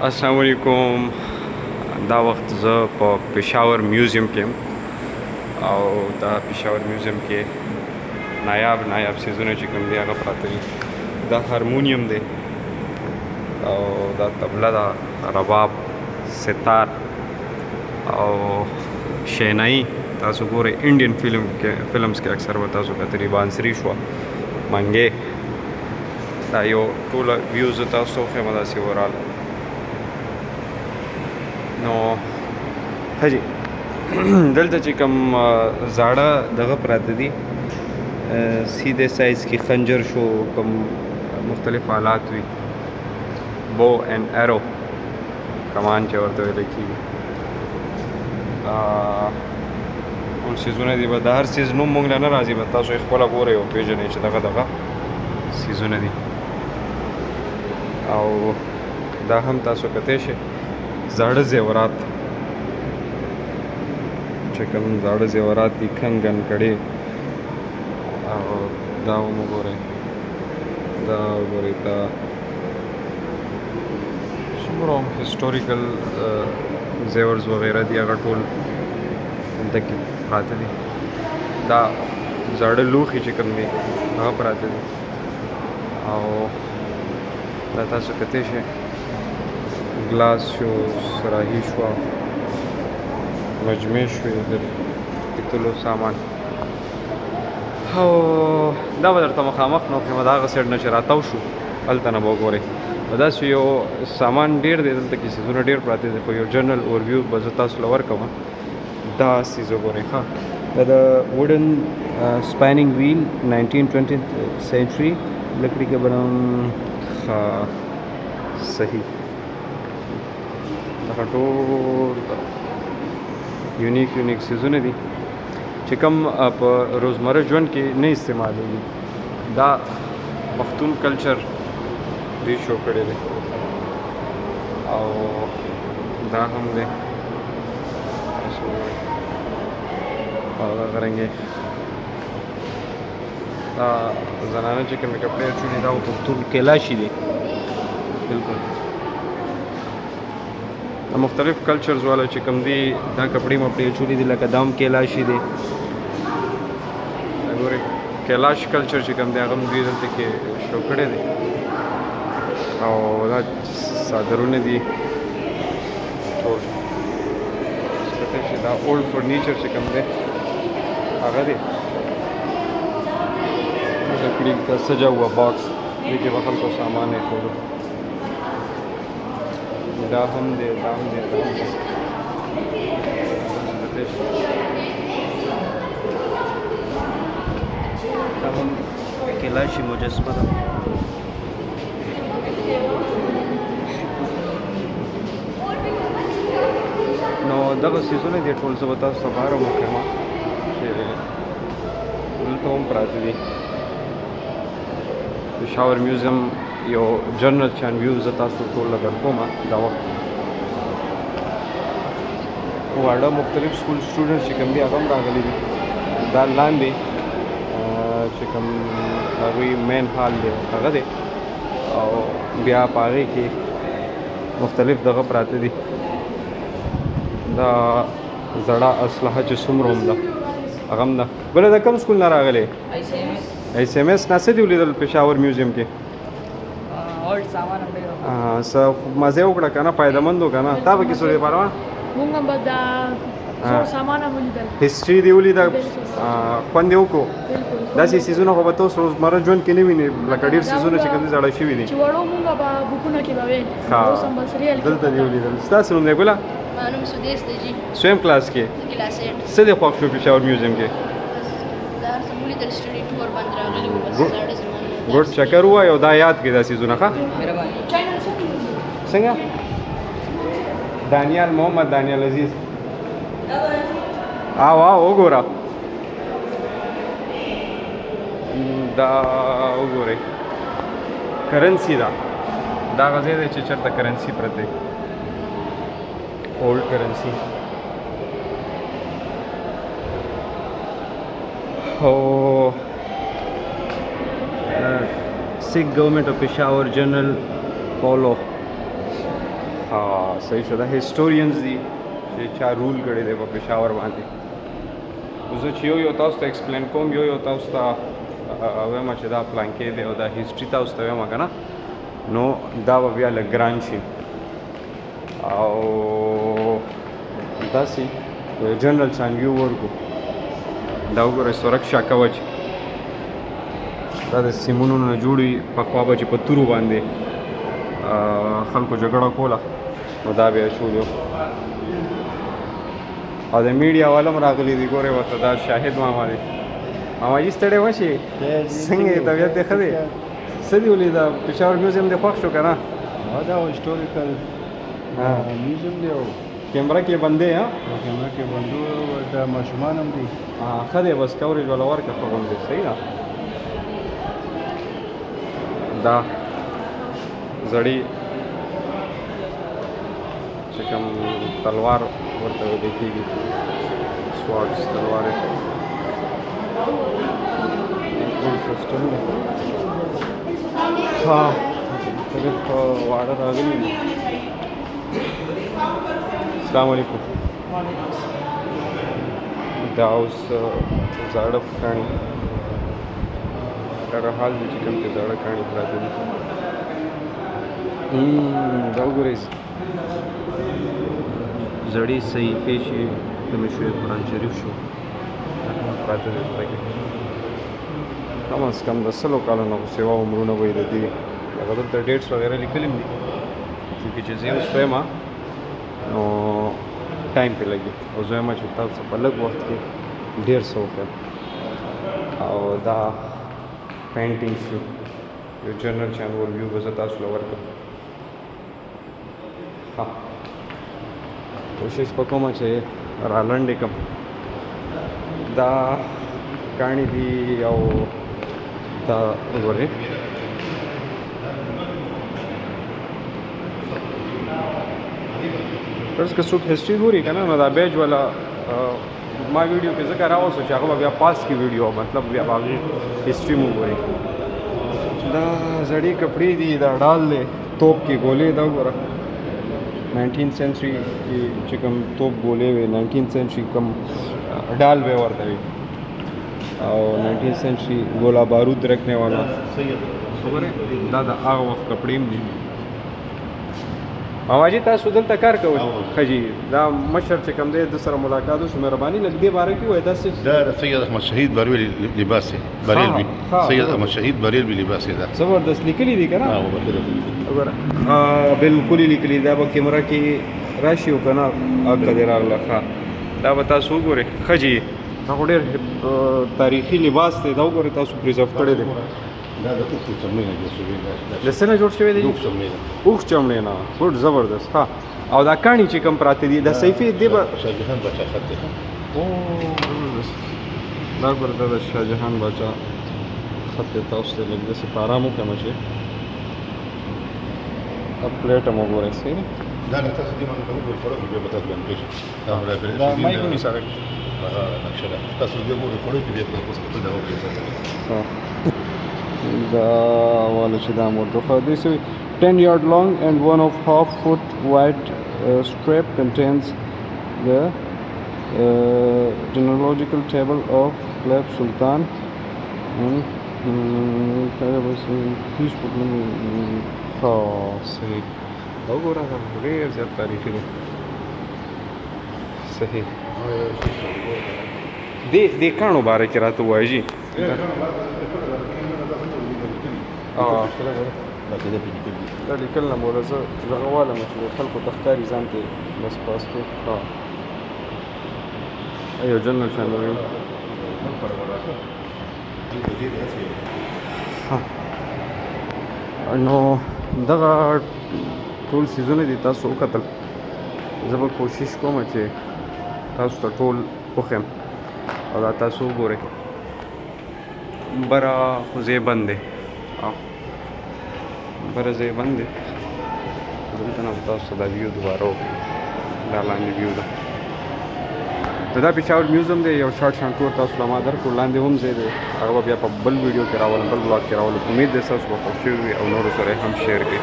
अस्सलाम वालेकुम। دا وخت زه په پېښور میوزیم کې یم او دا پېښور میوزیم کې نایاب څیزونه چې کوم دي هغه پراته دي. دا هارمونیم دی او دا طبله ده، رباب، ستار او شینايي. تاسو ګورئ انډین فلمز کې اکثر به تاسو کتلي بانسري شوه، منګې. دا یو ټوله ویو زه تاسو ته وښیم داسې اوورال. نو حجي دلته چې کوم زاړه دغه پراته دي، سیده سایز کې خنجر شو، کوم مختلف آلات وي، بو اینڈ ایرو کمان چې ورته ویل کېږي. ټول څیزونه دي، به د هر څیز نوم موږ له نه راځي، به تاسو یې خپله ګورئ او پېژنئ چې دغه څیزونه دي. او دا هم تاسو کتی شئ زاړه زیورات چې کوم زاړه زیورات دي، کنګن کړې. او دا هم وګورئ، دا وګورئ، دا څومره هم هسټوریکل زیورز وغیره دي، هغه ټول دلته کې پراته دي. دا زاړه لوښي چې کوم دي هغه پراته دي. او دا تاسو کتی شئ ګلاس شو، سراحي شوه، مجمع شوې، د پیتلو سامان. او دا به درته مخامخ نه وښیم، د هغه سایډ نه چې راتاو شو هلته نه به وګورئ. داسې یو سامان ډېر دی دلته کې، څیزونه ډېر پراته دي، خو یو جنرل اوورویو به زه تاسو له ورکوم. دا څیز وګورئ. ښه، دا د ووډن سپیننګ ویل 19-20 سینچري لکړي کې بناون. ښه، صحیح. دغه ټول یونیک څیزونه دي چې کوم په روزمره ژوند کې نه استعمالېږي. دا پښتون کلچر دوی شو کړی دی. او دا هم دی هغه رنګې دا زنانه چې کومې کپړې اچولي دا پښتون کلاشي دی. بالکل د مختلف کلچرز والا چې کوم دي دا کپړې مپړې اچولي دي، لکه دام کیلاشي دی. ګورئ کیلاش کلچر چې کوم دی هغه هم دوی دلته کې شو کړی دی. او دا څادرونه دي ټول کتلی شي. دا اولډ فرنیچر چې کوم دی هغه دی لکړي کا سجا ہوا باکس، دې کې به خلکو سامان ایښودو. دا هم دی، دا هم دی، دا هم دی. دا هم کلاشي مجسمه ده. نو دغه څیزونه دي ټول زه به تاسو ته بهر هم وښیم چې دلته هم پراته دي. پېښور میوزیم یو جنرل چان ویو زه تاسو ټول له درکوم. دا وخت واړه مختلف سکول سټوډنټ چې کوم دي هغه هم راغلي دي. دا لاندې چې کوم هغوی مین هال دی هغه دی، او بیا په هغې کې مختلف دغه پراته دي. دا زړه اسلحه چې څومره هم ده هغه هم ده. بله د کوم سکول نه راغلی؟ ICMS نه. څه دي ولیدل پېښور میوزیم کې؟ څه مزه وکړه که نه؟ فایده مند و که نه؟ تا به کې څه دی پروا؟ مونږ به دا زوړ سامان هم ولیدل، هسټري دې ولیده، خوند یې وکړو. داسې څیزونه خو به تاسو روزمره ژوند کې نه وینئ، لکه ډېر څیزونه چې کوم دي زاړه شوي دي. چې وړو مونږ به بوکونه کې به ویل، اوس هم به سریال کې. دلته دې ولیدل. ستاسو نوم دی ګله؟ ما نوم سدیس دی جي. سویم کلاس کې؟ کلاس 8. څه دې خوښ شو پېښور میوزیم کې؟ دا هر څه ولیدل، سټډي ټور باندې راغلي وو. بس زاړه زمانه ګوډ چکر ووایه او دا یاد کړئ دا څیزونه. ښه، څنګه؟ دانیال محمد دانیال عزیز. وګوره دا وګورئ کرنسي ده. دا هغه ځای دی چې چېرته کرنسي پرته وي، اولډ کرنسي. او Sikh government of Peshawar General Paulo ها صحیح شو دا هیسټورینز دي چې چا رول کړی دی په پېښور باندې. زه چې یو تاسو ته ایکسپلین کوم یو تاسو ته وایم چې دا پلانکې دی او دا هیسټري تاسو ته وایم که نه نو دا به بیا لږ ګران شي. او داسې جنرل چان ویو ورکو دا وګورئ سرکشا کوچ دا د سیمونو نه جوړ وي پخوا به چې په تورو باندې خلکو جګړه کوله نو دا بیا شو دی. او د میډیا والا هم راغلی دی ګورئ ورته دا شاهد ماما دی. ماماجي ستړی مشي څنګه یې طبیعت دې ښه دی؟ څه دې ولید دا پېښور میوزیم دې خوښ شو که نه؟ دا هیسټوریکل میوزیم دی او کیمره کې بندې ها کیمره کې بندو د ماشومان هم دي. ښه دی بس کوریج والا ورکړه ښه غوندې صحیح ده. دا زړې چې کوم تلوار ورته ویل کېږي سواټس تلوارې ټول سیسټم دی. ها طبیعت په واړه راغلي دي. السلام علیکم. دا اوس زاړه کاڼي هغه حال دی چې کوم کې زاړه کاڼي پراته دي. دا وګورئ زړې صحیفې چې کومې شوې قرآن شریف شو پراته دي دلته کې. کم از کم د سلو کالو نه سوا عمرونه به یې د دې هغه دلته ډیټس وغیره لیکلي هم دي چونکې چې زه اوس وایم نو ټایم پې لګي او زه وایم چې تاسو په لږ وخت کې ډېر څه وکړم. او دا پینټینګ شو یو جنرل چان ویو به زه تاسو له ورکړم. ها کوشش به کومه چې رالنډې کړم. دا کاڼي دي او دا وګورئ فرض که څوک هسټري ګوري که نه نو دا بیج والا ما ویډیو کې ځکه راوستو چې هغه به بیا پاس کړي ویډیو مطلب بیا به هغې هسټري مو ګوري. دا زړې کپړې دي دا ډال دی توپ کې ګولې دا وګوره 19 سینچري کې چې کوم توپ ګولې وې 19 سینچري کوم ډال به ورته وي او 19 سینچري ګولا بارود رکھنے والا خبره دا د هغه وخت کپړې هم دي. ماماجي تاسو دلته کار کوئ ښه جي دا مشر چې کوم دی د سره ملاقات وشو مهرباني لږ دې باره کې ووایه دا څه ده سيد احمد شهيد بریلوي لباسي بریلوي سيد احمد شهيد بریلوي لباسي ده زبردست لیکلي دي که نه وګوره بالکل یې لیکلي دا به کیمره کې راشي او که نه هلته دې راغله ښه دا به تاسو وګورئ ښه جي دا خو ډېر تاریخي لباس دی دا وګورئ تاسو پرزرو کړی دی. دا د اوښ چمړې نه جوړ شوی د څه نه جوړ شوی دی؟ اوښ چمړې نه اوښ چمړې نه ګوډ زبردست. ها او دا کاڼي چې کوم پراته دي دا صحیفې دې به شاهجهان باچا خط دی. او زبردست دا ګوره دا د شاهجهان باچا خط دی. تاسو ته لږ داسې په ارام وکړم چې پلیټ هم وګورئ صحیح دی. دا نه تاسو دې باندې کوم فرق دی به تاسو باندې کېږي دا مایک ونیسه نقشه ده تاسو دې مو ریکورډ کې بیا تاسو ته دا وکړئ. دا والا چې دا مردوخه this 10 yard long and 1.5 foot wide strip contains the genealogical table of Clef Sultan and صحیح دا وګوره دا ډېر زیات تاریخي دی صحیح. دې کاڼو باره کې راته ووایه جي دا لیکل نه موله زه دغه والم چې خلکو ته ښکاري ځان ته بس پاسپورټ یو جنرل شان ویم نو دغه ټول څیزونه دي تاسو وکتل. زه به کوشش کوم چې تاسو ته ټول وښیم او دا تاسو وګورئ. بره خو ځای بند دی بره ځای بند دی دلته نه به تاسو ته دا ویو دوباره وکړو دا لاندې ویو ده دا پېښور میوزیم دی یو شارټ شان ټور تاسو له ما درکړو لاندې هم ځای دی هغه به بیا په بل ویډیو کې راولم بل بلاګ کې راولم امید دی ستاسو به خوښ شوي وي او نورو سره یې هم شیر کړئ.